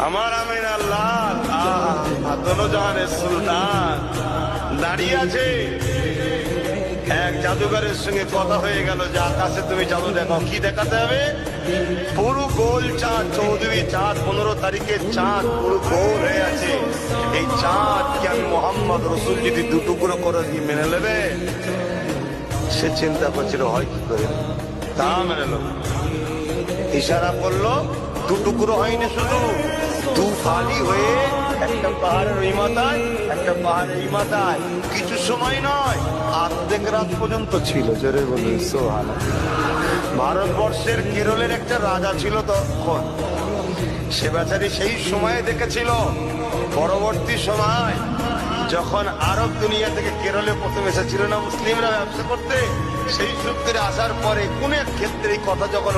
আমার আমিনার লাল দোনো জাহানের সুলতান দাঁড়িয়ে আছে। এক জাদুঘরের সঙ্গে কথা হয়ে গেল যে আকাশে তুমি জাদু দেখাও। কি দেখাতে হবে? পুরো গোল চাঁদ, চৌধুরী চাঁদ, 15 তারিখের চাঁদ পুরো গোল হয়ে আছে। এই চাঁদ কি আমি মোহাম্মদ রসুল যদি 2 টুকরো করে দিয়ে মেনে নেবে? সে চিন্তা করছিল হয় কি করে, তা মেনে নেব। ইশারা করলো, 2 টুকরো হয়নি, শুধু 2 ফালি হয়ে একটা পাহাড়ের ওই মাথায়, একটা পাহাড়ের এই মাথায়। কিছু সময় নয়, অর্ধেক রাত পর্যন্ত ছিল। জোরে বলুন সুবহানাল্লাহ। ভারতবর্ষের কেরলের একটা রাজা ছিল তখন, সে বেচারি সেই সময়ে দেখেছিল। পরবর্তী সময় যখন আরব দুনিয়া থেকে কেরলে প্রথম এসেছিল না মুসলিমরা ব্যবসা করতে, সেই সূত্রে আসার পরে কোন এক ক্ষেত্রে এই কথা যখন